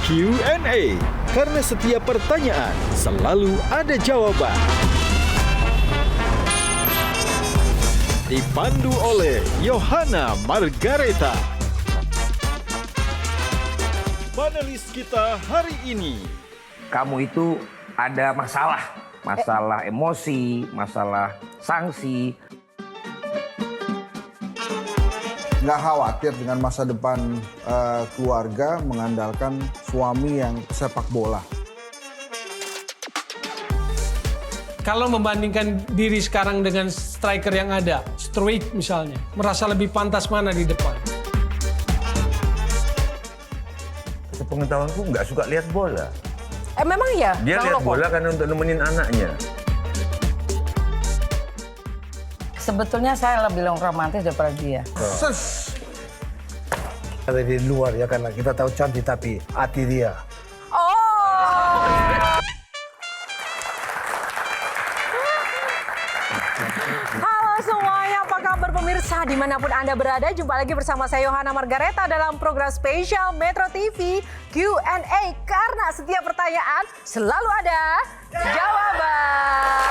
Q&A, karena setiap pertanyaan selalu ada jawaban. Dipandu oleh Yohana Margareta. Panelis kita hari ini. Kamu itu ada masalah emosi, masalah sanksi. Nggak khawatir dengan masa depan keluarga mengandalkan suami yang sepak bola. Kalau membandingkan diri sekarang dengan striker yang ada, Struijk misalnya, merasa lebih pantas mana di depan? Sepengetahuanku nggak suka lihat bola. Memang ya? Dia Bang lihat Loko? bola karena untuk nemenin anaknya. Sebetulnya saya lebih romantis daripada dia. Dari luar ya, karena kita tahu cantik tapi hati dia. Halo semuanya, apa kabar pemirsa? Dimanapun Anda berada, jumpa lagi bersama saya Yohana Margareta dalam program spesial Metro TV Q&A. Karena setiap pertanyaan selalu ada jawaban.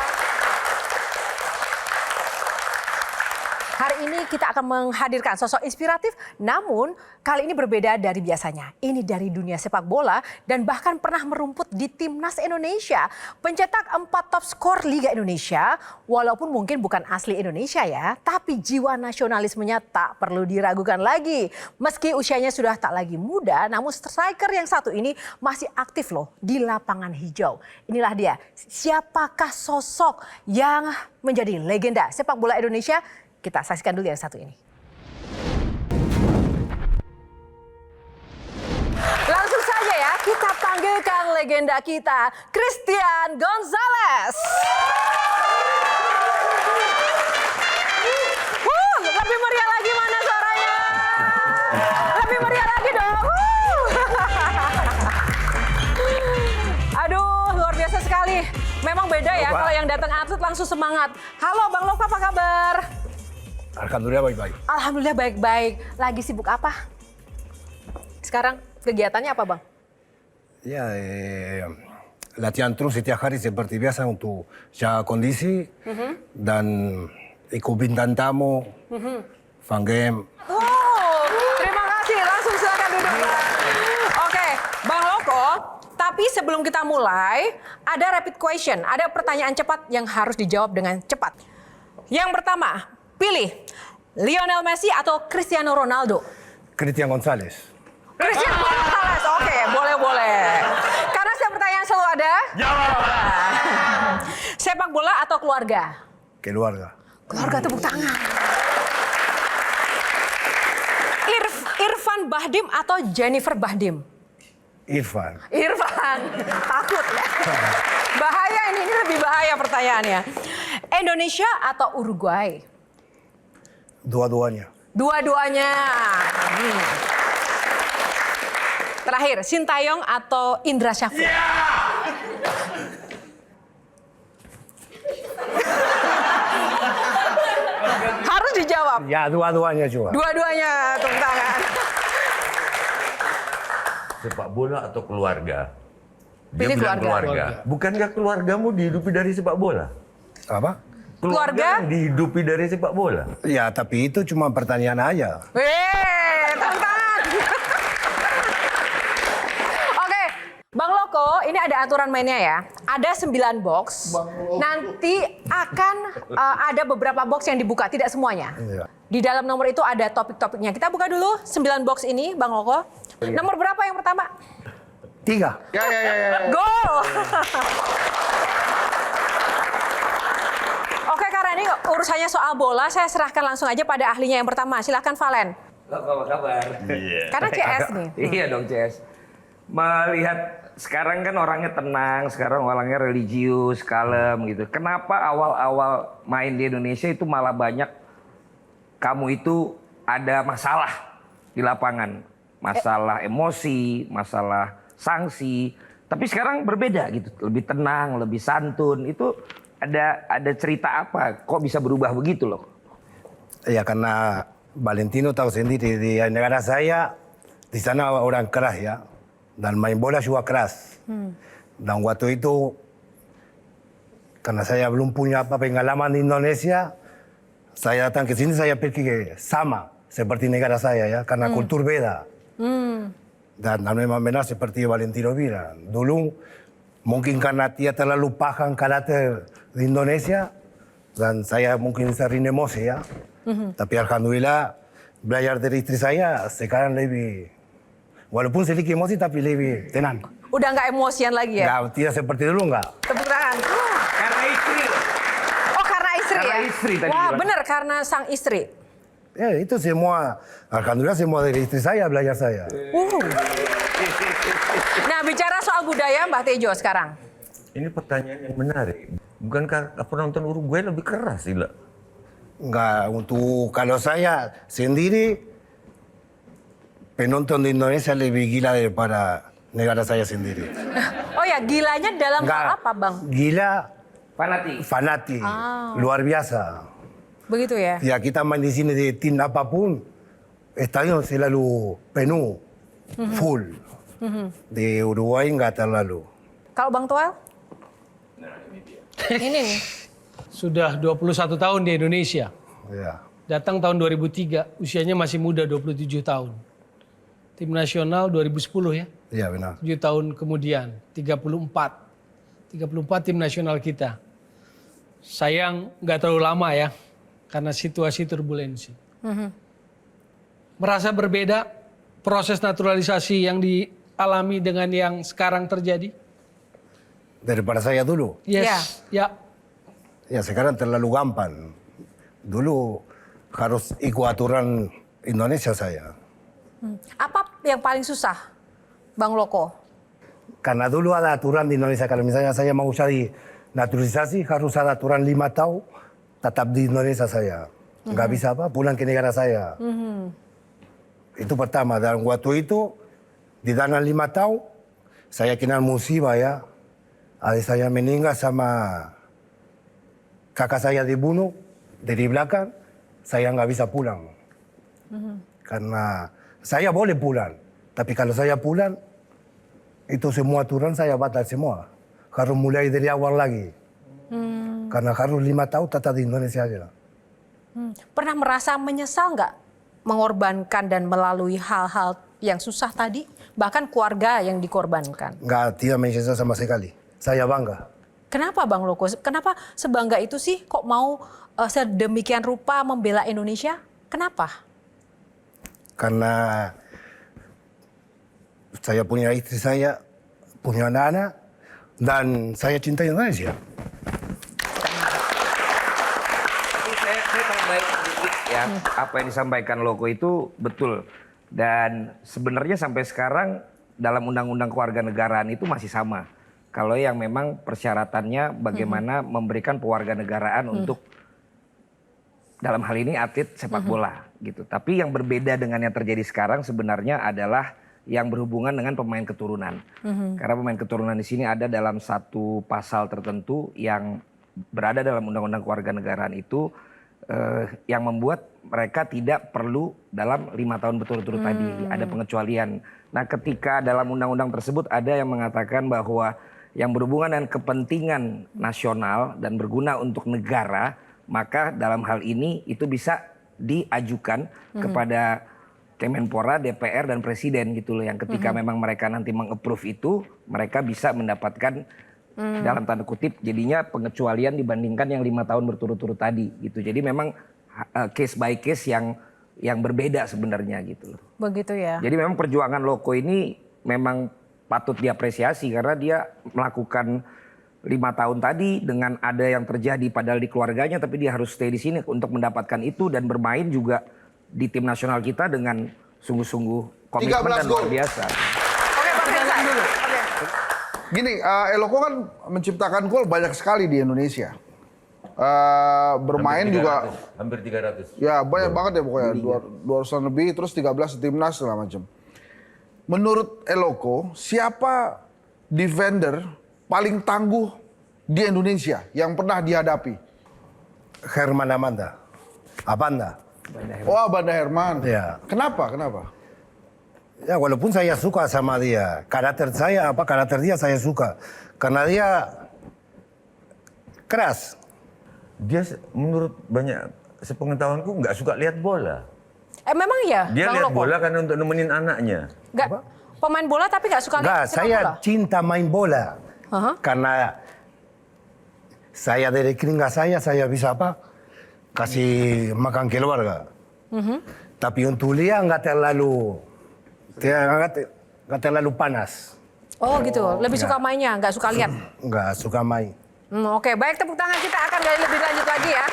Hari ini kita akan menghadirkan sosok inspiratif, namun kali ini berbeda dari biasanya. Ini dari dunia sepak bola dan bahkan pernah merumput di Timnas Indonesia. Pencetak 4 top skor Liga Indonesia, walaupun mungkin bukan asli Indonesia ya, tapi jiwa nasionalismenya tak perlu diragukan lagi. Meski usianya sudah tak lagi muda, namun striker yang satu ini masih aktif loh di lapangan hijau. Inilah dia, siapakah sosok yang menjadi legenda sepak bola Indonesia? Kita saksikan dulu yang satu ini. Langsung saja ya, kita panggilkan legenda kita, Christian Gonzalez. Lebih meriah lagi mana suaranya? Lebih meriah lagi dong. Aduh, luar biasa sekali. Memang beda ya kalau yang datang atlet langsung semangat. Halo Bang Loko, apa kabar? Alhamdulillah baik-baik. Alhamdulillah baik-baik. Lagi sibuk apa? Sekarang kegiatannya apa, Bang? Ya, latihan terus setiap hari seperti biasa untuk jaga kondisi dan ikut bintang tamu, fan game. Oh, terima kasih. Langsung silakan duduk, Bang. Oke, Bang Loko. Tapi sebelum kita mulai, ada rapid question. Ada pertanyaan cepat yang harus dijawab dengan cepat. Yang pertama, pilih Lionel Messi atau Cristiano Ronaldo? Christian Gonzalez. Cristiano Ronaldo, oke, boleh. Karena setiap pertanyaan selalu ada jawaban. Sepak bola atau keluarga? Keluarga. Keluarga, tepuk tangan. Irfan Bahdim atau Jennifer Bahdim? Irfan. Takut ya. Bahaya ini lebih bahaya pertanyaannya. Indonesia atau Uruguay? Dua-duanya. Dua-duanya. Terakhir, Sintayong atau Indra Syafri? Harus dijawab. Ya, dua-duanya juga. Dua-duanya, tepuk tangan. Sepak bola atau keluarga? Pilih bilang keluarga. Bukankah keluargamu dihidupi dari sepak bola? Apa? Keluarga? Dihidupi dari sepak bola. Ya, tapi itu cuma pertanyaan aja. Tepuk tangan. Oke, Bang Loko, ini ada aturan mainnya ya. Ada 9 box. Nanti akan ada beberapa box yang dibuka, tidak semuanya. Iya. Di dalam nomor itu ada topik-topiknya. Kita buka dulu 9 box ini, Bang Loko. Nomor berapa yang pertama? 3. Gol! Oke, karena ini urusannya soal bola, saya serahkan langsung aja pada ahlinya yang pertama. Silahkan Valen. Apa kabar? Karena CS nih. Iya dong CS. Melihat sekarang kan orangnya tenang, sekarang orangnya religius, kalem gitu. Kenapa awal-awal main di Indonesia itu malah banyak kamu itu ada masalah di lapangan? Masalah emosi, masalah sanksi. Tapi sekarang berbeda gitu, lebih tenang, lebih santun. Itu ada cerita apa? Kok bisa berubah begitu loh? Ya karena Valentino tahu sendiri di negara saya, di sana orang keras ya. dan main bola juga keras. Dan waktu itu, karena saya belum punya apa pengalaman di Indonesia, saya datang ke sini, saya pikir sama seperti negara saya ya, karena kultur beda. Dan memang benar seperti Valentino bilang. Dulu mungkin karena dia terlalu paham karakter di Indonesia, dan saya mungkin sering emosi ya. Tapi alhamdulillah belajar dari istri saya sekarang lebih, walaupun sedikit emosi tapi lebih tenang. Udah nggak emosian lagi ya? Nggak, tidak seperti dulu nggak. Tepuk tangan. Karena istri loh. Oh karena istri Karena ya? istri tadi Wah bilang. benar karena sang istri. Ya itu semua, alhamdulillah semua dari istri saya belajar saya. Nah bicara soal budaya Mbah Tejo sekarang. Ini pertanyaan yang menarik. Bukankah penonton Uruguay lebih keras sih, lah? Enggak, untuk kalau saya sendiri, penonton di Indonesia lebih gila daripada negara saya sendiri. Oh ya gilanya dalam hal apa Bang? Gila, Fanatik. luar biasa. Begitu ya? Ya kita main di sini di tim apapun, stadion selalu penuh, full. Di Uruguay enggak terlalu. Kalau Bang Toel? Ini nih. Sudah 21 tahun di Indonesia. Ya. Datang tahun 2003, usianya masih muda 27 tahun. Tim nasional 2010 ya. Iya benar. 7 tahun kemudian, 34. 34 tim nasional kita. Sayang nggak terlalu lama ya, karena situasi turbulensi. Merasa berbeda proses naturalisasi yang dialami dengan yang sekarang terjadi? Daripada saya dulu. Yes, ya. Ya sekarang terlalu gampang. Dulu harus ikut aturan Indonesia saya. Apa yang paling susah Bang Loko? Karena dulu ada aturan di Indonesia. Kalau misalnya saya mau cari naturalisasi, harus ada aturan 5 tahun tetap di Indonesia saya. Nggak bisa apa, pulang ke negara saya. Itu pertama. Dan waktu itu, di dalam 5 tahun, saya kenal musibah ya. Adik saya meninggal sama kakak saya dibunuh dari belakang, saya nggak bisa pulang. Karena saya boleh pulang, tapi kalau saya pulang, itu semua aturan saya batal semua. Harus mulai dari awal lagi. Karena harus 5 tahun tetap di Indonesia aja. Pernah merasa menyesal nggak mengorbankan dan melalui hal-hal yang susah tadi? Bahkan keluarga yang dikorbankan. Nggak, tidak menyesal sama sekali. Saya bangga. Kenapa Bang Loko? Kenapa sebangga itu sih kok mau sedemikian rupa membela Indonesia? Kenapa? Karena saya punya istri saya, punya anak-anak, dan saya cinta Indonesia. Saya tambahin sedikit ya, apa yang disampaikan Loko itu betul. Dan sebenarnya sampai sekarang dalam undang-undang kewarganegaraan itu masih sama. Kalau yang memang persyaratannya bagaimana memberikan pewarganegaraan untuk dalam hal ini atlet sepak bola gitu. Tapi yang berbeda dengan yang terjadi sekarang sebenarnya adalah yang berhubungan dengan pemain keturunan. Karena pemain keturunan di sini ada dalam satu pasal tertentu yang berada dalam undang-undang kewarganegaraan itu yang membuat mereka tidak perlu dalam 5 tahun berturut-turut tadi. Ada pengecualian. Nah ketika dalam undang-undang tersebut ada yang mengatakan bahwa yang berhubungan dengan kepentingan nasional dan berguna untuk negara, maka dalam hal ini itu bisa diajukan kepada Kemenpora, DPR dan Presiden gitu loh, yang ketika memang mereka nanti meng-approve itu, mereka bisa mendapatkan dalam tanda kutip jadinya pengecualian dibandingkan yang 5 tahun berturut-turut tadi gitu. Jadi memang case by case yang berbeda sebenarnya gitu loh. Begitu ya. Jadi memang perjuangan Loko ini memang patut diapresiasi karena dia melakukan 5 tahun tadi dengan ada yang terjadi padahal di keluarganya, tapi dia harus stay di sini untuk mendapatkan itu dan bermain juga di tim nasional kita dengan sungguh-sungguh komitmen dan luar biasa. Oke Bang Hensa dulu. Oke. Gini, Eloko kan menciptakan gol banyak sekali di Indonesia. Bermain juga Hampir 300. ya banyak banget ya pokoknya, 200-an lebih, terus 13 di timnas segala macam. Menurut Eloko, siapa defender paling tangguh di Indonesia yang pernah dihadapi? Herman Amanda. Abanda. Oh, Banda Herman. Iya. Kenapa? Ya walaupun saya suka sama dia, karakter dia saya suka. Karena dia keras. Dia menurut banyak sepengetahuanku nggak suka lihat bola. Memang ya, Dia Bang lihat Loko? bola karena untuk nemenin anaknya. Nggak, pemain bola tapi nggak suka Enggak, lihat sepak saya bola? cinta main bola. Karena saya dari keringat saya bisa kasih makan keluarga. Tapi untuk dia nggak terlalu panas. Oh gitu, lebih suka mainnya, nggak suka lihat. Nggak suka main. Oke, baik, tepuk tangan kita akan gali lebih lanjut lagi ya.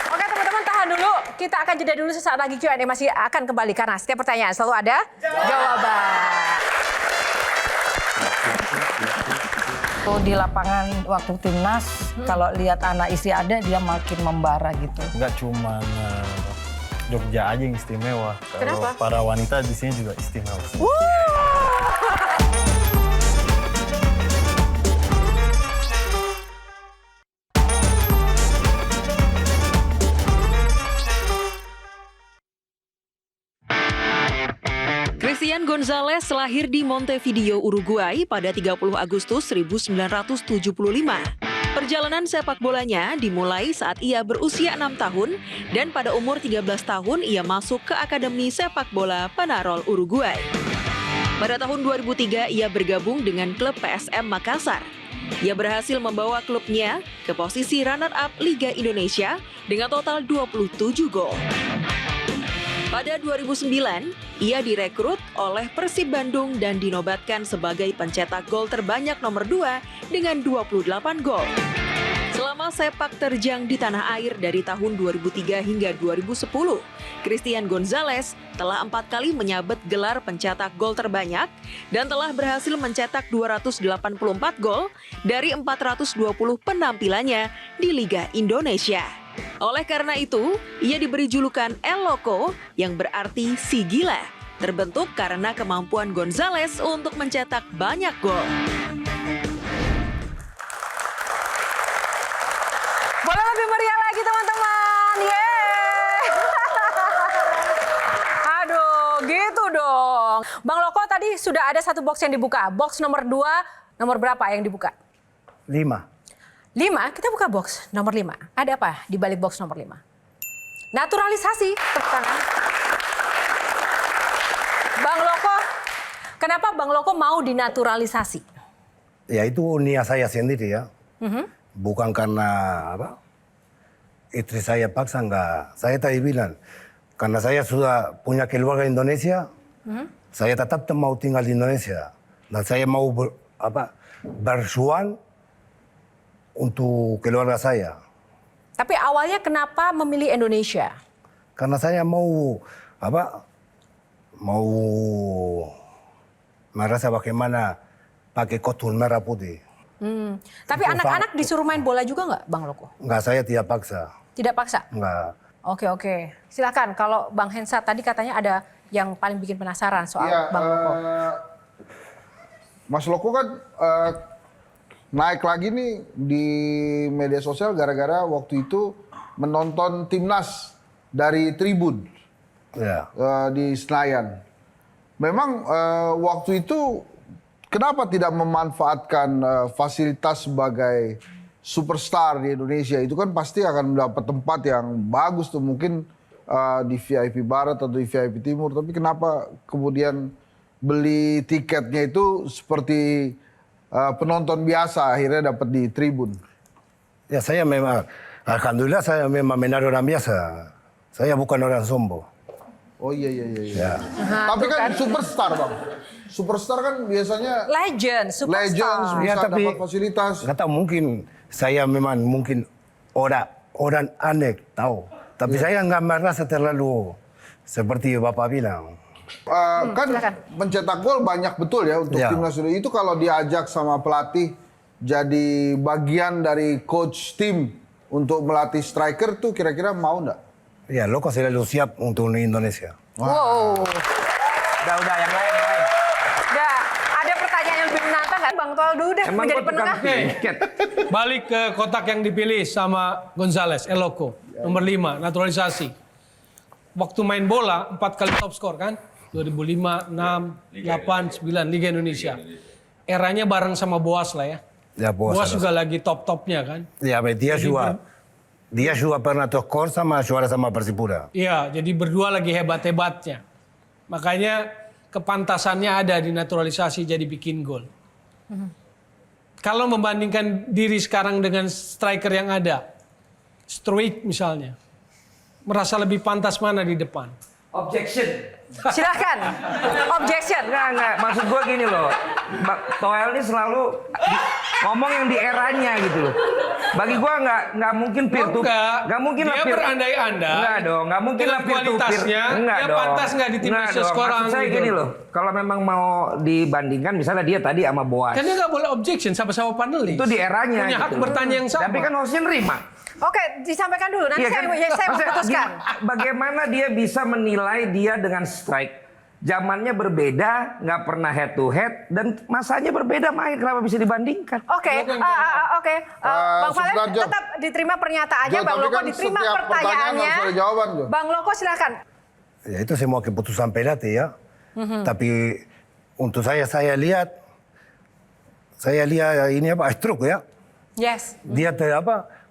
Oke teman-teman, tahan dulu. Kita akan jeda dulu, sesaat lagi Q&A masih akan kembali. Karena setiap pertanyaan selalu ada jawaban. Di lapangan waktu timnas, kalau lihat anak istri ada, dia makin membara gitu. Nggak cuma Jogja aja yang istimewa. Kalau Kenapa? para wanita di sini juga istimewa. Christian Gonzalez lahir di Montevideo, Uruguay pada 30 Agustus 1975. Perjalanan sepak bolanya dimulai saat ia berusia 6 tahun dan pada umur 13 tahun ia masuk ke Akademi Sepak Bola Penarol Uruguay. Pada tahun 2003 ia bergabung dengan klub PSM Makassar. Ia berhasil membawa klubnya ke posisi runner-up Liga Indonesia dengan total 27 gol. Pada 2009, ia direkrut oleh Persib Bandung dan dinobatkan sebagai pencetak gol terbanyak nomor 2 dengan 28 gol. Selama sepak terjang di tanah air dari tahun 2003 hingga 2010, Christian Gonzalez telah 4 kali menyabet gelar pencetak gol terbanyak dan telah berhasil mencetak 284 gol dari 420 penampilannya di Liga Indonesia. Oleh karena itu, ia diberi julukan El Loco yang berarti si gila, terbentuk karena kemampuan Gonzalez untuk mencetak banyak gol. Boleh lebih meriah lagi teman-teman, yeay! Aduh, gitu dong. Bang Loko tadi sudah ada satu box yang dibuka. Box nomor 2, nomor berapa yang dibuka? 5. 5, kita buka box nomor 5. Ada apa di balik box nomor 5? Naturalisasi, tepuk tangan. Bang Loko, kenapa Bang Loko mau dinaturalisasi? Ya itu niat saya sendiri ya. Bukan karena istri saya paksa, enggak. Saya tadi bilang, karena saya sudah punya keluarga Indonesia, saya tetap mau tinggal di Indonesia. Dan saya mau berjuang untuk keluarga saya. Tapi awalnya kenapa memilih Indonesia? Karena saya mau merasa bagaimana pakai kostum merah putih. Tapi anak-anak disuruh main bola juga nggak, Bang Loko? Enggak, saya tidak paksa. Tidak paksa? Enggak. Oke. Silakan, kalau Bang Hensa tadi katanya ada yang paling bikin penasaran soal Bang Loko. Mas Loko kan naik lagi nih di media sosial gara-gara waktu itu menonton timnas dari tribun di Senayan. Memang waktu itu kenapa tidak memanfaatkan fasilitas sebagai superstar di Indonesia? Itu kan pasti akan mendapat tempat yang bagus tuh, mungkin di VIP Barat atau di VIP Timur. Tapi kenapa kemudian beli tiketnya itu seperti penonton biasa, akhirnya dapat di tribun? Ya saya memang, alhamdulillah saya memang menjadi orang biasa. Saya bukan orang sombong. Oh iya. Tapi kan superstar Bang. Superstar kan biasanya Legend, superstar. bisa dapat fasilitas. Nggak tahu, mungkin saya memang orang aneh tahu. Tapi saya nggak merasa terlalu seperti Bapak bilang. Kan mencetak gol banyak betul ya untuk timnas Indonesia. Itu kalau diajak sama pelatih jadi bagian dari coach tim untuk melatih striker tuh kira-kira mau nggak? Ya, Loko selalu siap untuk Indonesia. Wow. Udah yang lain. Udah, ada pertanyaan yang lebih menantang kan Bang Toldo udah Emang menjadi gua tukang penengah. tiket. Balik ke kotak yang dipilih sama Gonzalez, El Loco. Nomor 5, naturalisasi. Waktu main bola, 4 kali top skor kan? 2005, 6, 8, 9 Liga Indonesia. Eranya bareng sama Boas lah ya. Ya, Boas juga lagi top-topnya kan. Ya, dia juga pernah top skor sama juara sama Persipura. Iya, jadi berdua lagi hebat-hebatnya. Makanya kepantasannya ada di naturalisasi jadi bikin gol. Kalau membandingkan diri sekarang dengan striker yang ada, Struik misalnya, merasa lebih pantas mana di depan? Objection. Silakan. Objection. Enggak. Maksud gue gini loh. Toel ini selalu ngomong yang di eranya gitu loh. Bagi gue nggak mungkin peer to nggak mungkin dia lah peer. berandai-andai. Enggak dong, nggak mungkin lah peer to peer. Enggak dia dong. pantas nggak di tim nasional sekarang? Maksud saya gitu. gini loh. Kalau memang mau dibandingkan, misalnya dia tadi sama Boas. Kan dia nggak boleh objection sama-sama panelis. Itu di eranya. Punya hak gitu. bertanya yang sama. Tapi kan hostnya nerima. Oke, disampaikan dulu. Nanti Iya kan? saya Maksudnya, memutuskan. Bagaimana dia bisa menilai dia dengan strike? Zamannya berbeda, nggak pernah head to head, dan masanya berbeda main. Kenapa bisa dibandingkan? Oke. Bang Valen tetap diterima pernyataannya. Bang Loko diterima pertanyaannya. Bang Loko silakan. Ya itu semua keputusan pelatih ya. Tapi untuk saya lihat ini apa stroke ya. Yes. Dia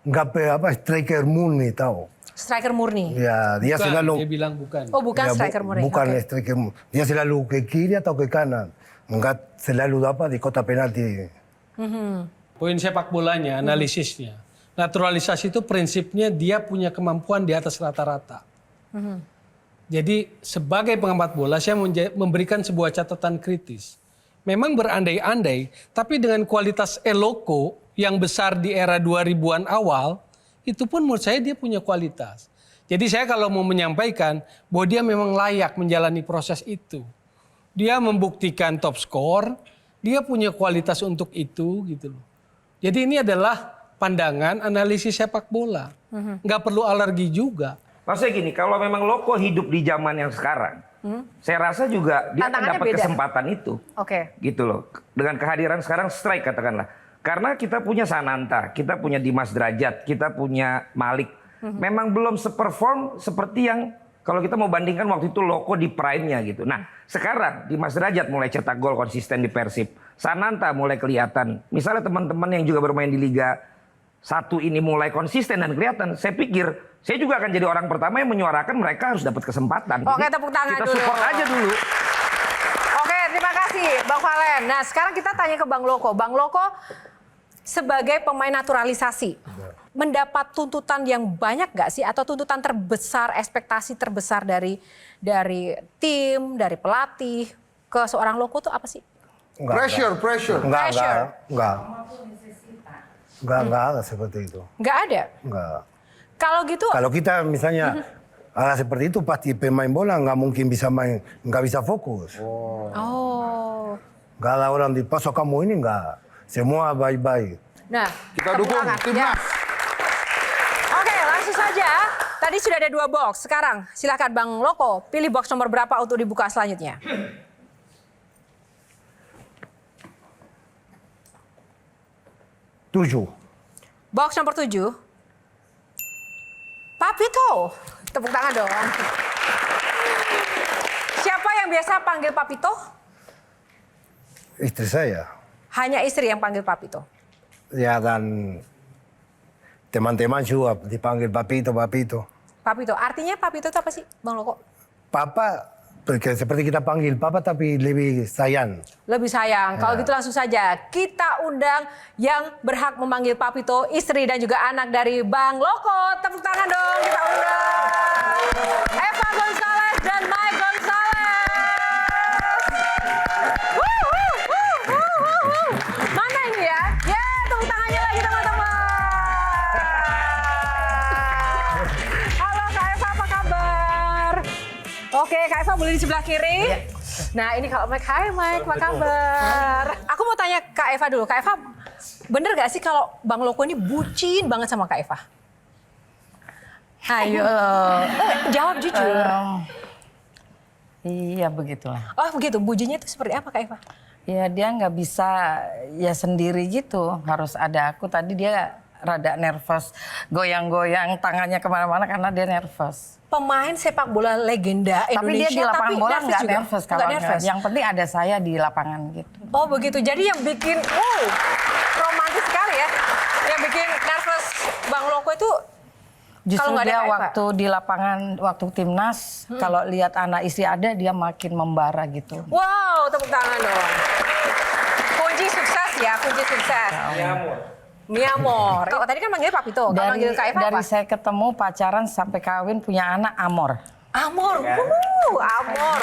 nggak striker murni tahu. Striker murni. Ya dia Bukan, selalu. dia bilang bukan. Oh bukan Ya, striker murni. Bukan Oke. striker murni. Dia selalu ke kiri atau ke kanan. Enggak selalu di kotak penalti. Poin sepak bolanya, analisisnya. Naturalisasi itu prinsipnya dia punya kemampuan di atas rata-rata. Jadi sebagai pengamat bola saya memberikan sebuah catatan kritis. Memang berandai-andai, tapi dengan kualitas Eloko yang besar di era 2000-an awal, itu pun menurut saya dia punya kualitas. Jadi saya kalau mau menyampaikan bahwa dia memang layak menjalani proses itu. Dia membuktikan top skor, dia punya kualitas untuk itu gitu loh. Jadi ini adalah pandangan analisis sepak bola. Nggak perlu alergi juga. Maksudnya gini, kalau memang Loko hidup di zaman yang sekarang, saya rasa juga dia akan Tantangannya dapat beda. kesempatan itu. Oke. Gitu loh. Dengan kehadiran sekarang strike katakanlah. Karena kita punya Sananta, kita punya Dimas Derajat, kita punya Malik. Memang belum seperform seperti yang kalau kita mau bandingkan waktu itu Loko di prime-nya gitu. Nah sekarang Dimas Derajat mulai cetak gol konsisten di Persib. Sananta mulai kelihatan. Misalnya teman-teman yang juga bermain di Liga 1 ini mulai konsisten dan kelihatan. Saya pikir saya juga akan jadi orang pertama yang menyuarakan mereka harus dapat kesempatan. Oke, Jadi, tepuk tangan kita dulu. support aja dulu. Oke, terima kasih Bang Valen. Nah sekarang kita tanya ke Bang Loko. Bang Loko sebagai pemain naturalisasi, mendapat tuntutan yang banyak gak sih? Atau tuntutan terbesar, ekspektasi terbesar dari tim, dari pelatih ke seorang Loko itu apa sih? Pressure. Enggak ada seperti itu. Nggak ada? Enggak. Kalau gitu, Kalau kita misalnya seperti itu pasti pemain bola nggak mungkin bisa main, nggak bisa fokus. oh. Nggak ada orang di pasok kamu ini nggak. Semua baik-baik. Nah, Kita tepuk dukung tangan. timnas. Ya. Oke, langsung saja. Tadi sudah ada 2 box. Sekarang silakan Bang Loko, pilih box nomor berapa untuk dibuka selanjutnya. Tujuh. Box nomor 7. Papito. Tepuk tangan dong. Siapa yang biasa panggil Papito? Istri saya. Hanya istri yang panggil Papito. Ya dan teman-teman juga dipanggil Papito. Papito. Artinya Papito itu apa sih, Bang Loko? Papa, seperti kita panggil Papa tapi lebih sayang. Lebih sayang. Kalau gitu langsung saja kita undang yang berhak memanggil Papito, istri dan juga anak dari Bang Loko. Tepuk tangan dong, kita undang. Eva Gonzalez dan Mike Gonzalez. Mana ini ya? Ya, tepuk tangannya lagi teman-teman. Halo Kak Eva, apa kabar? Oke, Kak Eva boleh di sebelah kiri. Nah ini kalau Mike, hai Mike, apa kabar? Aku mau tanya Kak Eva dulu. Kak Eva, bener gak sih kalau Bang Loko ini bucin banget sama Kak Eva? Ayo. Jawab jujur. Iya begitulah. Oh begitu, bucinnya itu seperti apa Kak Eva? Ya dia nggak bisa ya sendiri gitu. Harus ada aku. Tadi dia rada nervous, goyang-goyang tangannya kemana-mana karena dia nervous. Pemain sepak bola legenda Tapi dia Indonesia di lapangan bola nggak juga? nervous Nggak kalau nervous. yang penting ada saya di lapangan gitu. Oh begitu. Jadi yang bikin romantis sekali ya. Yang bikin nervous Bang Loko itu Justru kalau nggak ada dia Kak Eva? waktu di lapangan, waktu timnas, kalau lihat anak istri ada, dia makin membara gitu. wow, tepuk tangan dong. Kunci sukses ya, kunci sukses. Miamor. Kalau tadi kan manggilnya Papito, kalau manggil Kak Eva Dari apa? saya ketemu pacaran sampai kawin punya anak Amor. Amor. Amor.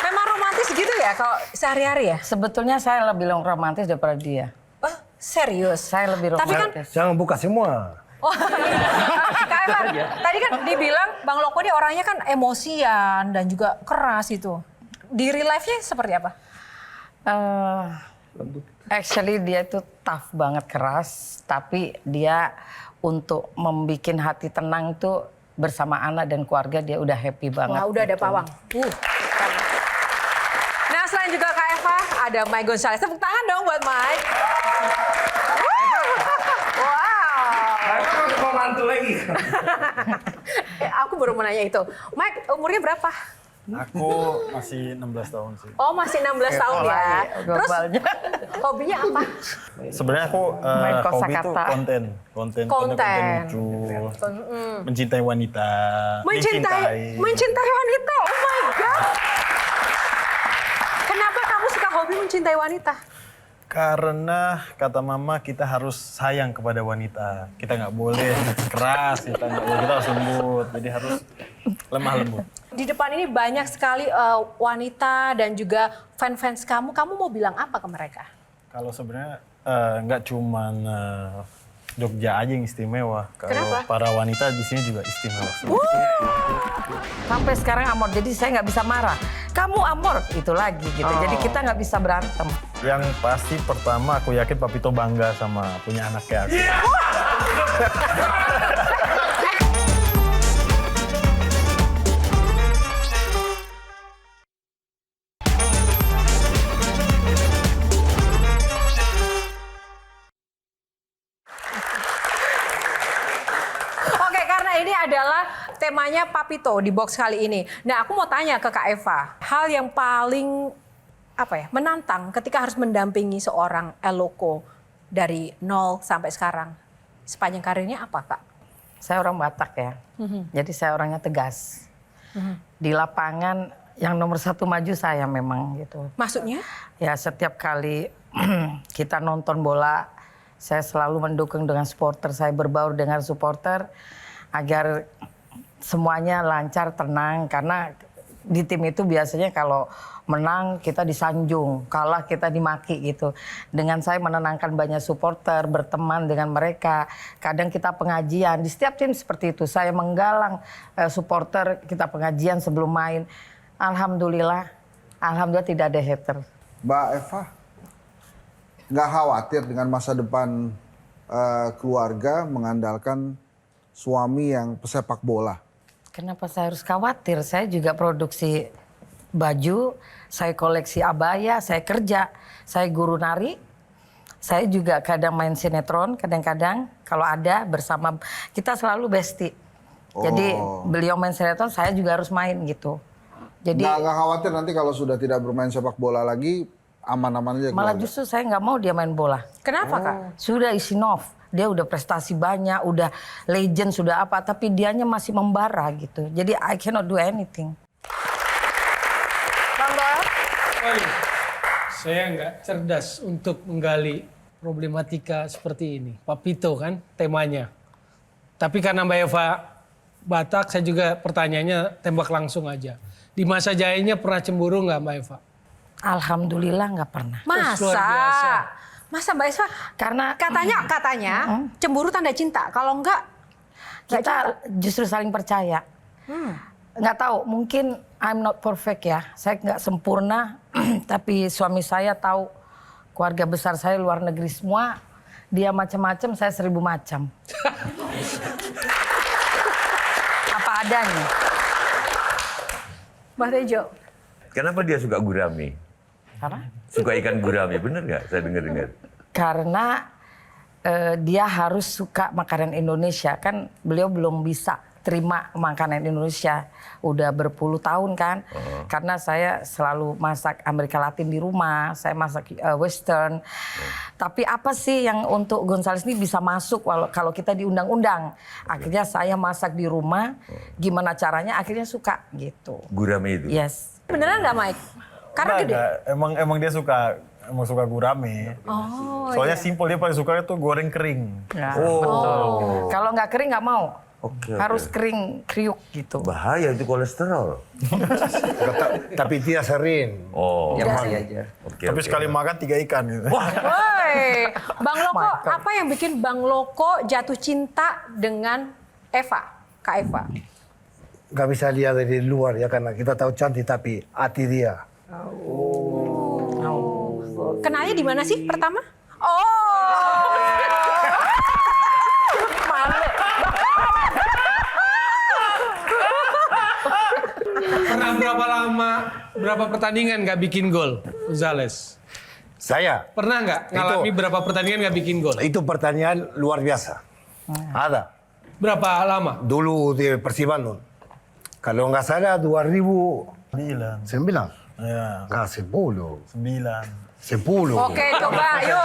Memang romantis gitu ya kalau sehari-hari ya? Sebetulnya saya lebih romantis daripada dia. Oh, serius? Saya lebih Tapi kan romantis. Jangan buka semua. Kak Eva, tadi kan dibilang Bang Loko dia orangnya kan emosian dan juga keras itu. Di real life-nya seperti apa? Actually dia itu tough banget, keras. Tapi dia untuk membuat hati tenang itu bersama anak dan keluarga dia udah happy banget. Wah, udah ada gitu. pawang. Nah, selain juga Kak Eva, ada Mike Gonzalez. Tepuk tangan dong buat Mike. Wow. Aku mau mantu lagi. Aku baru mau nanya itu. Mike, umurnya berapa? Aku masih 16 tahun sih. Oh, masih 16 tahun ya. Terus Globalnya. hobinya apa? Sebenarnya aku Main hobi itu kosakata. konten Konten. lucu, mencintai wanita, Mencintai wanita. Oh my god. Kenapa kamu suka hobi mencintai wanita? Karena kata mama kita harus sayang kepada wanita. Kita nggak boleh keras, kita harus lembut. Jadi harus lemah lembut. Di depan ini banyak sekali wanita dan juga fans-fans kamu. Kamu mau bilang apa ke mereka? Kalau sebenarnya nggak cuman Jogja aja yang istimewa. Kalau Kenapa? para wanita di sini juga istimewa. Sampai sekarang Amor, jadi saya nggak bisa marah. Kamu Amor, itu lagi gitu. Jadi kita nggak bisa berantem. Yang pasti pertama aku yakin Papito bangga sama punya anak kayak aku. Oke, karena ini adalah temanya Papito di box kali ini. Nah, aku mau tanya ke Kak Eva, hal yang paling menantang ketika harus mendampingi seorang Eloko dari nol sampai sekarang. Sepanjang karirnya apa, Kak? Saya orang Batak ya, jadi saya orangnya tegas. Di lapangan yang nomor satu maju saya memang gitu. Maksudnya? Ya setiap kali kita nonton bola, saya selalu mendukung dengan supporter, saya berbaur dengan supporter agar semuanya lancar, tenang. Karena di tim itu biasanya kalau menang kita disanjung, kalah kita dimaki gitu. Dengan saya menenangkan banyak supporter, berteman dengan mereka. Kadang kita pengajian, di setiap tim seperti itu. Saya menggalang supporter, kita pengajian sebelum main. Alhamdulillah tidak ada hater. Mbak Eva, nggak khawatir dengan masa depan keluarga mengandalkan suami yang pesepak bola? Kenapa saya harus khawatir? Saya juga produksi baju, saya koleksi abaya, saya kerja, saya guru nari. Saya juga kadang main sinetron, kadang-kadang kalau ada bersama, kita selalu bestie. Jadi beliau main sinetron, saya juga harus main gitu. Jadi Nggak khawatir nanti kalau sudah tidak bermain sepak bola lagi, aman-aman aja malah keluarga? justru saya nggak mau dia main bola. Kenapa, Kak? Sudah isi off, dia udah prestasi banyak, udah legend, sudah apa, tapi dianya masih membara gitu. Jadi I cannot do anything. Saya nggak cerdas untuk menggali problematika seperti ini. Papito kan temanya. Tapi karena Mbak Eva Batak, saya juga pertanyaannya tembak langsung aja. Di masa jayanya pernah cemburu nggak Mbak Eva? Alhamdulillah nggak pernah. Masa? luar biasa. Masa Mbak Eva? Karena Katanya cemburu tanda cinta. Kalau enggak kita justru saling percaya. Nggak tahu, mungkin I'm not perfect ya. Saya nggak sempurna, tapi suami saya tahu keluarga besar saya luar negeri semua. Dia macam-macam, saya 1000 macam. Apa adanya. Mbak Tejo. Kenapa dia suka gurame? Karena? Suka ikan gurame, bener nggak? Saya dengar-dengar. Karena dia harus suka makanan Indonesia. Kan beliau belum bisa terima makanan Indonesia udah berpuluh tahun kan. Karena saya selalu masak Amerika Latin di rumah, saya masak Western. Tapi apa sih yang untuk Gonzales ini bisa masuk kalau kita diundang-undang? Akhirnya saya masak di rumah, gimana caranya akhirnya suka gitu. Gurame itu. Yes. Beneran nggak Mike? Karena gede. Emang dia suka gurame. Oh, Soalnya simpel, dia paling suka itu goreng kering. Ya, betul. Kalau nggak kering nggak mau. Harus kering, kriuk gitu. Bahaya itu kolesterol. Tapi tidak sering. Oh. Ya masih aja. Tapi sekali makan 3 ikan gitu. Woi, Bang Loko, apa yang bikin Bang Loko jatuh cinta dengan Eva, Kak Eva? Gak bisa lihat dari luar ya karena kita tahu cantik tapi hati dia. Kenalnya di mana sih pertama? Oh. Malu. Pernah berapa pertandingan nggak bikin gol, Gonzales? Saya Pernah nggak ngalami berapa pertandingan nggak bikin gol? itu pertanyaan luar biasa. Ada. Berapa lama? Dulu di Persibandung. Kalau nggak salah 2009. 9. Ya, Nggak 10. 9. 10. Oke, coba yuk.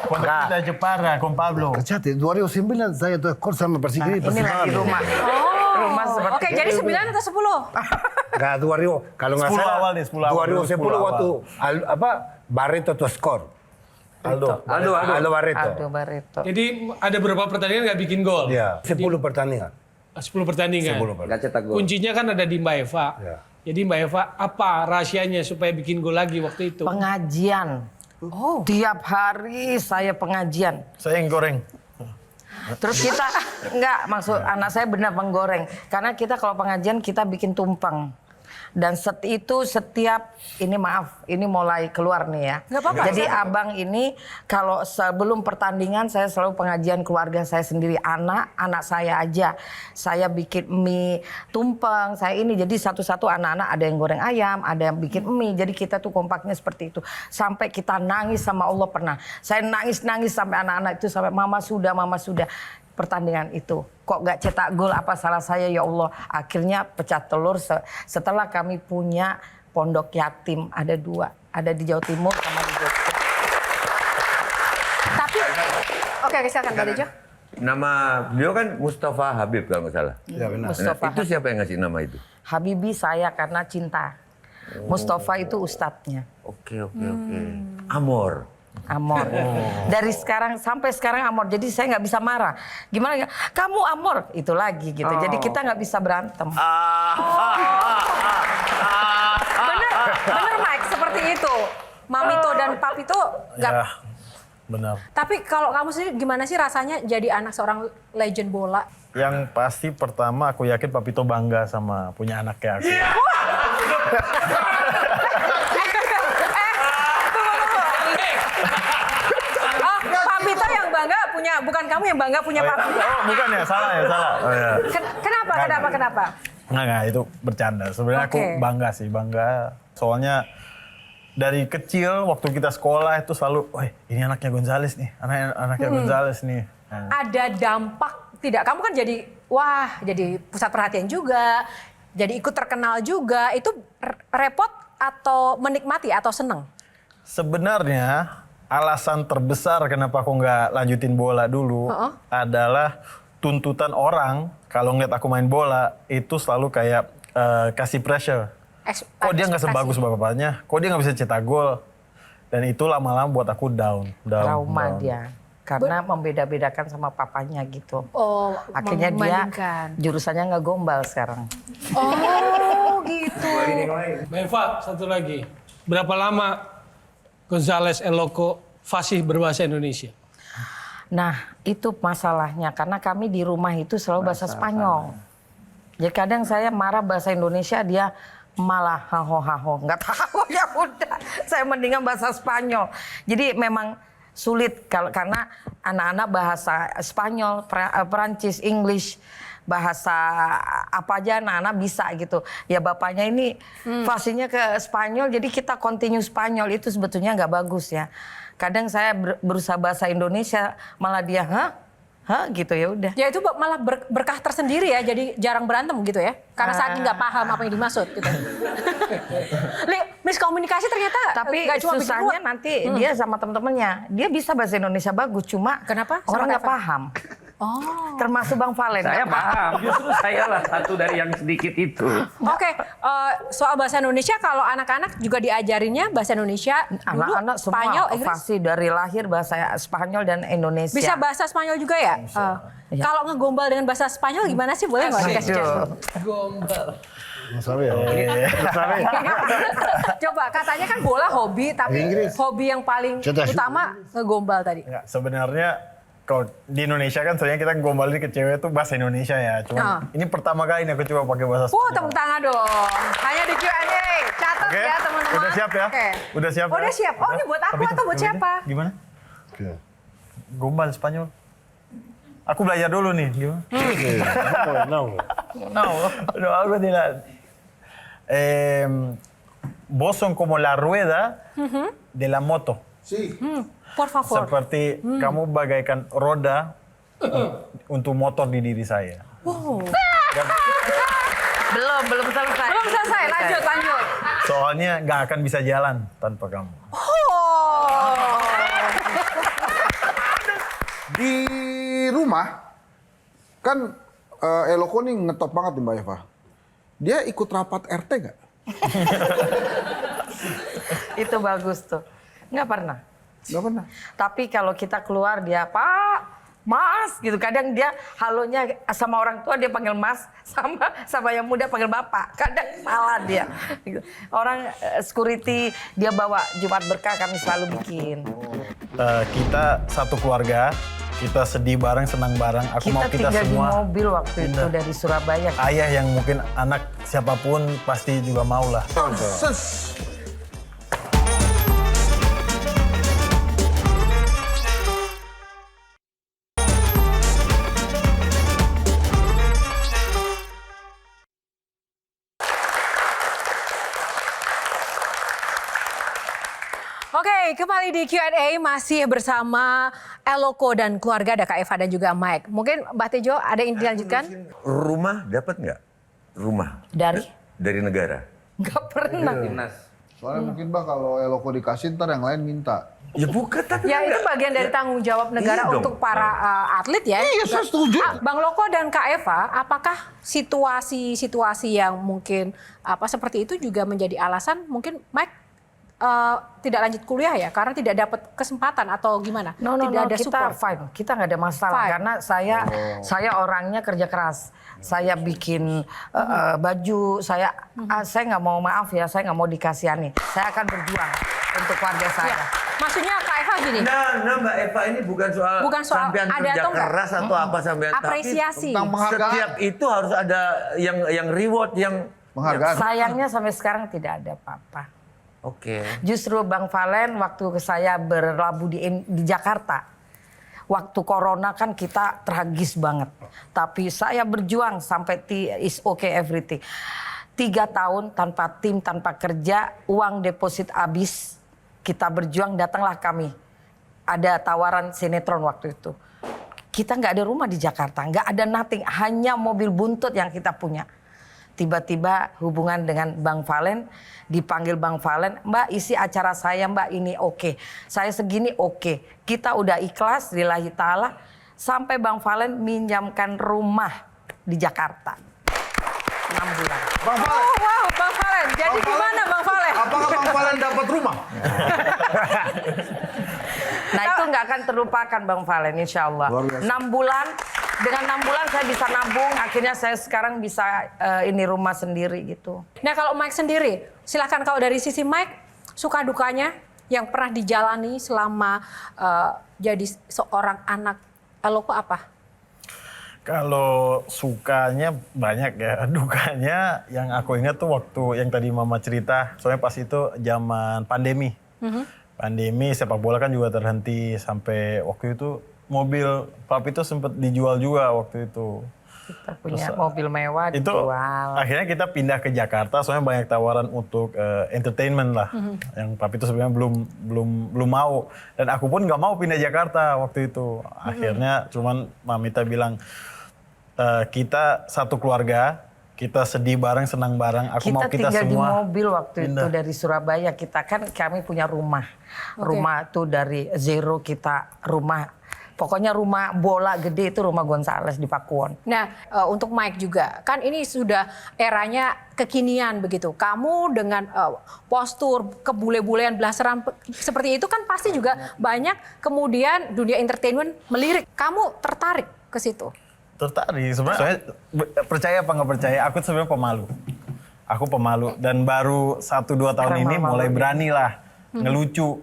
Pondok Indah Jepara, Kom Pablo. Kacate, 2009 saya tuh ekor sama Persikiri. Ini lagi rumah. Rumah seperti Oke, jadi 9 atau 10? Nggak 2000. Kalau nggak 10 salah awal nih, 10 awal. 2010 waktu Barreto tuh skor. Aldo Barreto. Aldo Barreto. Jadi ada berapa pertandingan nggak bikin gol? Ya, 10 pertandingan. 10 pertandingan. 10 pertandingan. Nggak cetak gol. Kuncinya kan ada di Mbak Eva. Ya. Jadi Mbak Eva, apa rahasianya supaya bikin gol lagi waktu itu? Pengajian. Tiap hari saya pengajian. Saya yang goreng. Terus kita maksud anak saya benar menggoreng. Karena kita kalau pengajian kita bikin tumpeng. Dan setiap ini maaf, ini mulai keluar nih ya. Nggak apa-apa. Jadi abang ini kalau sebelum pertandingan saya selalu pengajian keluarga saya sendiri, anak saya aja. Saya bikin mie tumpeng, saya ini jadi satu-satu anak-anak ada yang goreng ayam, ada yang bikin mie. Jadi kita tuh kompaknya seperti itu. Sampai kita nangis sama Allah pernah. Saya nangis sampai anak-anak itu sampai mama sudah. Pertandingan itu kok gak cetak gol, apa salah saya ya Allah. Akhirnya pecah telur setelah kami punya pondok yatim, ada 2, ada di Jawa Timur sama di Jogja. Tapi oke, silakan Mbak Dejo. Nama beliau kan Mustafa Habib kalau nggak salah. Ya benar. Mustafa Itu siapa yang ngasih nama itu? Habibi saya karena cinta. Mustafa itu ustadznya. Oke. Amor. Dari sekarang sampai sekarang Amor. Jadi saya nggak bisa marah. Gimana ya? Kamu Amor itu lagi gitu. Jadi kita nggak bisa berantem. Bener Mike, seperti itu. Mamito dan Papito nggak. Ya, benar. Tapi kalau kamu sendiri gimana sih rasanya jadi anak seorang legend bola? Yang pasti pertama aku yakin Papito bangga sama punya anak kayak aku. Papito yang bangga punya, bukan kamu yang bangga punya Papito. Oh, bukan ya, salah. Oh, ya. Kenapa? Enggak, itu bercanda. Sebenarnya aku Oke. bangga. Soalnya dari kecil waktu kita sekolah itu selalu, wah ini anaknya Gonzales nih, anaknya Gonzales nih. Nah. Ada dampak tidak? Kamu kan jadi pusat perhatian juga, jadi ikut terkenal juga. Itu repot atau menikmati atau seneng? Sebenarnya alasan terbesar kenapa aku nggak lanjutin bola dulu adalah tuntutan orang kalau ngeliat aku main bola itu selalu kayak kasih pressure. Kok dia nggak sebagus bapaknya? Kok dia nggak bisa cetak gol? Dan itu lama-lama buat aku down. Trauma dia. Karena membeda-bedakan sama papanya gitu. Oh, akhirnya dia jurusannya nggak gombal sekarang. Oh, gitu. Mbak Eva, satu lagi. Berapa lama Gonzales Eloko fasih berbahasa Indonesia? Nah, itu masalahnya. Karena kami di rumah itu selalu bahasa Spanyol. Jadi kadang saya marah bahasa Indonesia, dia malah haho. Nggak tahu, ya udah. Saya mendingan bahasa Spanyol. Jadi memang sulit karena anak-anak bahasa Spanyol, Perancis, English. bahasa apa aja anak-anak bisa gitu. Ya bapaknya ini fasihnya ke Spanyol, jadi kita continue Spanyol, itu sebetulnya nggak bagus ya. Kadang saya berusaha bahasa Indonesia, malah dia hah gitu, ya udah. Ya itu malah berkah tersendiri ya, jadi jarang berantem gitu ya. Karena saking nggak paham apa yang dimaksud gitu. Miskomunikasi ternyata tapi nggak cuma susahnya nanti dia sama temen-temennya. Dia bisa bahasa Indonesia bagus, cuma kenapa? Orang nggak paham. Oh. Termasuk Bang Valen. Saya paham, justru saya lah satu dari yang sedikit itu. Oke, soal bahasa Indonesia, kalau anak-anak juga diajarinnya bahasa Indonesia dulu, Anak-anak semua Spanyol, Inggris? pasti dari lahir bahasa Spanyol dan Indonesia. Bisa bahasa Spanyol juga ya? Iya. Kalau ngegombal dengan bahasa Spanyol gimana sih? Boleh nggak dikasih tips? Gombal. Coba, katanya kan bola hobi, tapi hobi yang paling utama ngegombal tadi. Enggak, sebenarnya kalau di Indonesia kan sebenarnya kita gombalin ke cewek itu bahasa Indonesia ya. Cuma ini pertama kali aku coba pakai bahasa Spanyol. Tepuk tangan dong. Hanya di Q&A. Catat ya teman-teman. Udah siap ya? Oke. Udah siap ya? Udah siap. Oh, ini buat aku atau buat siapa? Gimana? Gombal Spanyol. Aku belajar dulu nih. Gimana? No, algo de la... vos son como la rueda de la moto. Sí. Por favor. Seperti kamu bagaikan roda untuk motor di diri saya. Wow. Belum selesai. Belum selesai, lanjut. Soalnya nggak akan bisa jalan tanpa kamu. Oh. Di rumah kan Eloko nih ngetop banget nih Mbak Eva. Dia ikut rapat RT nggak? Itu bagus tuh. Nggak pernah. Nggak pernah. Tapi kalau kita keluar dia Pak, Mas gitu. Kadang dia halonya sama orang tua dia panggil Mas, sama yang muda panggil Bapak. Kadang salah dia. Orang security dia bawa Jumat Berkah kami selalu bikin. Kita satu keluarga, kita sedih bareng, senang bareng. Aku mau kita tinggal semua. di mobil waktu itu dari Surabaya. Ayah yang mungkin anak siapapun pasti juga mau lah. Oke, kembali di Q&A masih bersama Eloko dan keluarga, ada Kak Eva dan juga Mike. Mungkin Mbak Tejo ada yang dilanjutkan? Rumah dapat nggak? Rumah dari negara? Nggak pernah. Soalnya mungkin Mbak kalau Eloko dikasih ntar yang lain minta. Ya bukan, tapi Ya itu bagian dari tanggung jawab negara Iya untuk dong. para atlet ya. Iya, saya setuju. Bang Loko dan Kak Eva, apakah situasi-situasi yang mungkin seperti itu juga menjadi alasan mungkin Mike tidak lanjut kuliah ya karena tidak dapat kesempatan atau gimana? Tidak ada kita support. fine, kita nggak ada masalah Fine. karena saya orangnya kerja keras. Saya bikin baju, saya nggak mau, maaf ya, saya nggak mau dikasihani. Saya akan berjuang untuk keluarga saya. Maksudnya Kak Eva gini. Nah Mbak Eva ini bukan soal ada sampean kerja atau enggak? keras atau apa sampean, Apresiasi. Tentang tapi penghargaan. setiap itu harus ada yang reward, yang Penghargaan. Sayangnya sampai sekarang tidak ada apa-apa. Oke. Justru Bang Valen waktu saya berlabuh di Jakarta, waktu corona kan kita tragis banget. Tapi saya berjuang sampai is okay everything. 3 tahun tanpa tim, tanpa kerja, uang deposit habis. Kita berjuang, datanglah kami. Ada tawaran sinetron waktu itu. Kita nggak ada rumah di Jakarta, nggak ada nothing, hanya mobil buntut yang kita punya. Tiba-tiba hubungan dengan Bang Valen, dipanggil Bang Valen, Mbak isi acara saya Mbak ini oke. Saya segini oke. Kita udah ikhlas lillahi ta'ala sampai Bang Valen minjamkan rumah di Jakarta. 6 bulan. Bang Valen. Oh wow, Bang Valen. Jadi gimana Bang Valen? Apakah Bang Valen dapat rumah? Nah itu nggak akan terlupakan Bang Valen insya Allah. 6 bulan, dengan 6 bulan saya bisa nabung, akhirnya saya sekarang bisa ini rumah sendiri gitu. Nah kalau Mike sendiri, silakan kalau dari sisi Mike, suka dukanya yang pernah dijalani selama jadi seorang anak Eloko apa? Kalau sukanya banyak ya, dukanya yang aku ingat tuh waktu yang tadi Mama cerita, soalnya pas itu zaman pandemi. Pandemi sepak bola kan juga terhenti sampai waktu itu mobil papi itu sempat dijual juga waktu itu. Kita punya mobil mewah Itu dijual. akhirnya kita pindah ke Jakarta, soalnya banyak tawaran untuk entertainment lah. Yang papi itu sebenarnya belum mau, dan aku pun nggak mau pindah Jakarta waktu itu. Akhirnya cuman Mamita bilang kita satu keluarga, kita sedih bareng, senang bareng. Aku mau kita tinggal semua di mobil waktu pindah. itu dari Surabaya. Kita kan kami punya rumah. Rumah tuh dari zero kita rumah. Pokoknya rumah bola gede itu rumah Gonzales di Pakuwon. Nah, untuk Mike juga, kan ini sudah eranya kekinian begitu. Kamu dengan postur, kebule-bulean, blasteran seperti itu kan pasti juga banyak kemudian dunia entertainment melirik. Kamu tertarik ke situ? Tertarik sebenarnya. Percaya apa nggak percaya, aku sebenarnya pemalu. Aku pemalu dan baru 1-2 tahun ini mulai berani lah ngelucu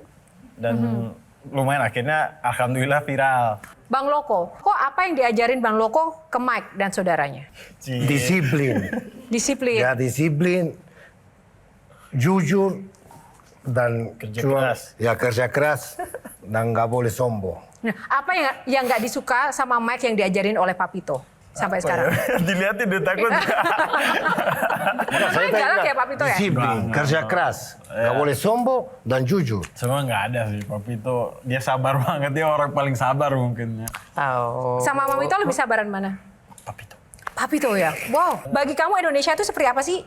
dan lumayan akhirnya alhamdulillah viral. Bang Loko, kok apa yang diajarin Bang Loko ke Mike dan saudaranya? Disiplin. Disiplin. Ya disiplin, jujur, dan kerja keras dan nggak boleh sombong. Nah, apa yang nggak disuka sama Mike yang diajarin oleh Papito sampai sekarang? Dilihatin dia takut. Saya galak ya Papito ya? Disiplin, kerja keras, nggak boleh sombong dan jujur. Semua nggak ada sih, Papito. Dia sabar banget, dia orang paling sabar mungkin. Sama Mamito lebih sabaran mana? Papito. Papito ya? Wow, bagi kamu Indonesia itu seperti apa sih?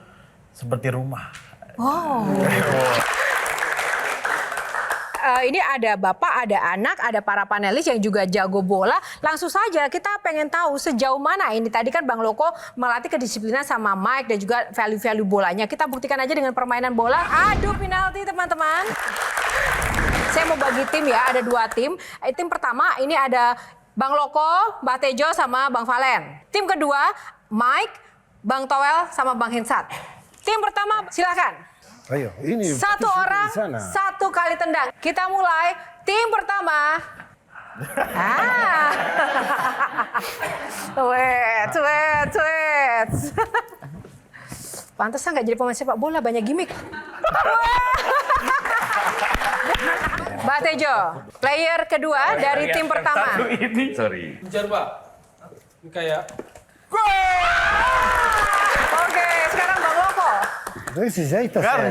Seperti rumah. Wow. Ini ada bapak, ada anak, ada para panelis yang juga jago bola. Langsung saja kita pengen tahu sejauh mana ini. Tadi kan Bang Loko melatih kedisiplinan sama Mike dan juga value-value bolanya. Kita buktikan aja dengan permainan bola. Adu penalti teman-teman. Saya mau bagi tim ya, ada 2 tim. Tim pertama ini ada Bang Loko, Mbak Tejo sama Bang Valen. Tim kedua Mike, Bang Toel sama Bang Hensat. Tim pertama silakan. Ayo, ini 1 orang, 1 kali tendang. Kita mulai tim pertama. Wait. Pantesan nggak jadi pemain sepak bola, banyak gimmick. Mbak Tejo, player kedua dari tim pertama. Sorry. Kejar, Pak. Ini kayak Oke, sekarang Bang Loko. Esse jeito Tim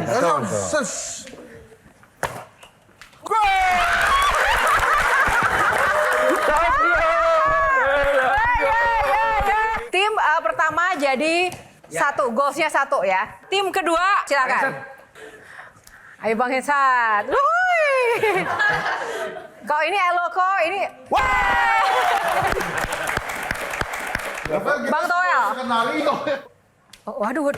pertama jadi 1, goalsnya 1 ya. Tim kedua silakan. Ayo Bang Hensat. Kalau ini Eloko, ini Bang Toel. Waduh.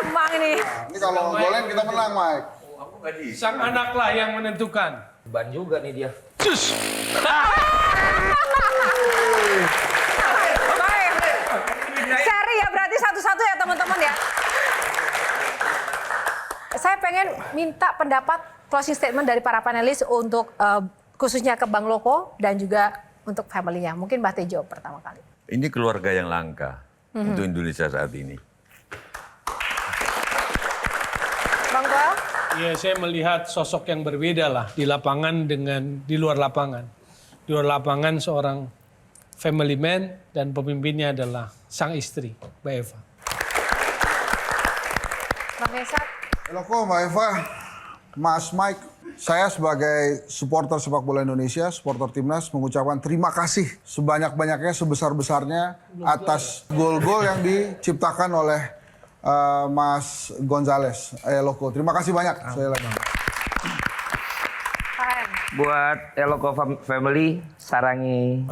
Emang ini. Ini kalau golin kita menang, Mike. sang anaklah yang menentukan. Ban juga nih dia. Baik. Seri ya berarti satu-satu ya teman-teman ya. Saya pengen minta pendapat closing statement dari para panelis untuk khususnya ke Bang Loko dan juga untuk family-nya. Mungkin Mbak Tejo pertama kali. Ini keluarga yang langka untuk Indonesia saat ini. Bang Toel? Ya, saya melihat sosok yang berbeda lah di lapangan dengan di luar lapangan. Di luar lapangan seorang family man dan pemimpinnya adalah sang istri, Mbak Eva. Bang Hensat? Loko, Mbak Eva, Mas Mike, saya sebagai supporter sepak bola Indonesia, supporter timnas, mengucapkan terima kasih sebanyak-banyaknya, sebesar-besarnya atas gol-gol yang diciptakan oleh Mas Gonzales. Loko, terima kasih banyak. Saya lagi. Buat Eloko family, sarangi.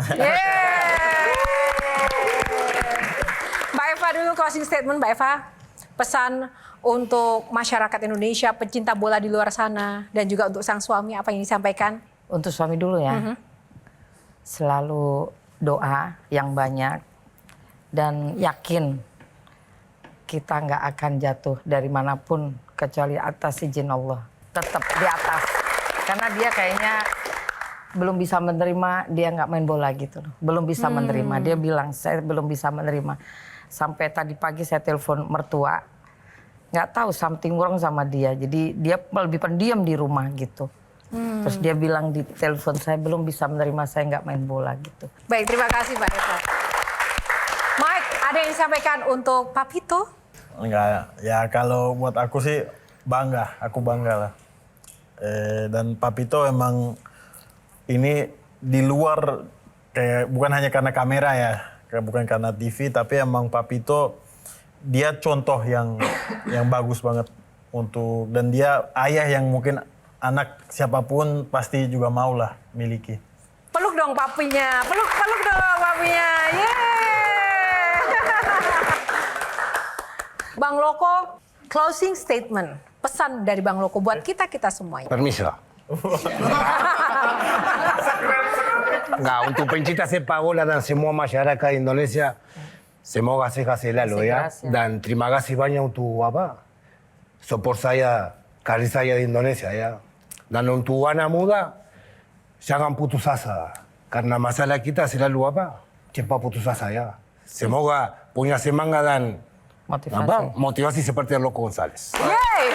Mbak Eva dulu closing statement, Mbak Eva. Pesan untuk masyarakat Indonesia, pecinta bola di luar sana, dan juga untuk sang suami, apa yang disampaikan? Untuk suami dulu ya. Selalu doa yang banyak dan yakin kita nggak akan jatuh dari manapun kecuali atas izin Allah. Tetap di atas. Karena dia kayaknya belum bisa menerima dia nggak main bola gitu loh. Belum bisa menerima. Dia bilang saya belum bisa menerima. Sampai tadi pagi saya telepon mertua, nggak tahu something wrong sama dia. Jadi dia lebih pendiam di rumah gitu. Terus dia bilang di telepon saya belum bisa menerima saya nggak main bola gitu. Baik, terima kasih Pak Evo. Mike, ada yang disampaikan untuk Papito? Enggak, ya kalau buat aku sih bangga, aku bangga lah. Dan Papito emang ini di luar kayak bukan hanya karena kamera ya, bukan karena TV, tapi emang Papito dia contoh yang bagus banget untuk, dan dia ayah yang mungkin anak siapapun pasti juga mau lah miliki. Peluk dong papinya, peluk dong papinya. Yeay. Bang Loko, closing statement, pesan dari Bang Loko buat kita semuanya. Permiso. Nggak, untuk pencinta sepak bola dan semua masyarakat Indonesia, semoga sehat selalu ya. Dan terima kasih banyak untuk support saya, karir saya di Indonesia ya. Dan untuk anak muda, jangan putus asa. Karena masalah kita selalu cepat putus asa ya. Semoga punya semangat dan motivasi seperti Loko González. Yeay!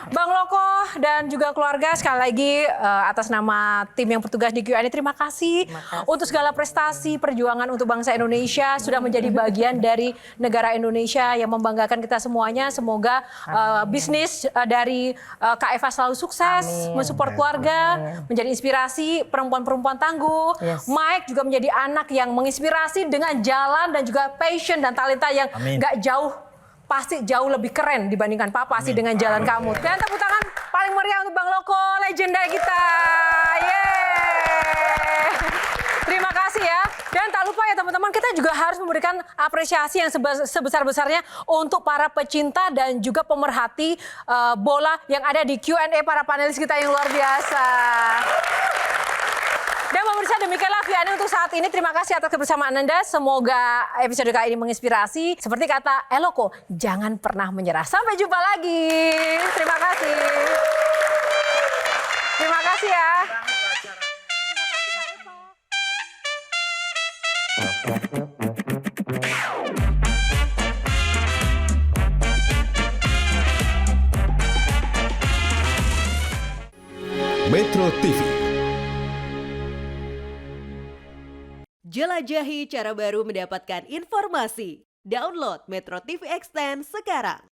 Bang Loko dan juga keluarga, sekali lagi atas nama tim yang bertugas di Q&A, terima kasih untuk segala prestasi perjuangan untuk bangsa Indonesia, sudah menjadi bagian dari negara Indonesia yang membanggakan kita semuanya. Semoga bisnis dari Kak Eva selalu sukses, mensupport keluarga, menjadi inspirasi perempuan-perempuan tangguh. Mike juga menjadi anak yang menginspirasi dengan jalan dan juga passion dan talenta yang gak jauh, pasti jauh lebih keren dibandingkan Papa sih dengan jalan kamu. Dan tepuk tangan paling meriah untuk Bang Loko, legenda kita. Yeay. Terima kasih ya. Dan tak lupa ya teman-teman, kita juga harus memberikan apresiasi yang sebesar-besarnya untuk para pecinta dan juga pemerhati bola yang ada di Q&A para panelis kita yang luar biasa. Dan pemirsa, demikianlah Q&A untuk saat ini. Terima kasih atas kebersamaan Anda. Semoga episode kali ini menginspirasi. Seperti kata Eloko, jangan pernah menyerah. Sampai jumpa lagi. Terima kasih. Terima kasih ya. Metro TV. Jelajahi cara baru mendapatkan informasi. Download Metro TV Extend sekarang.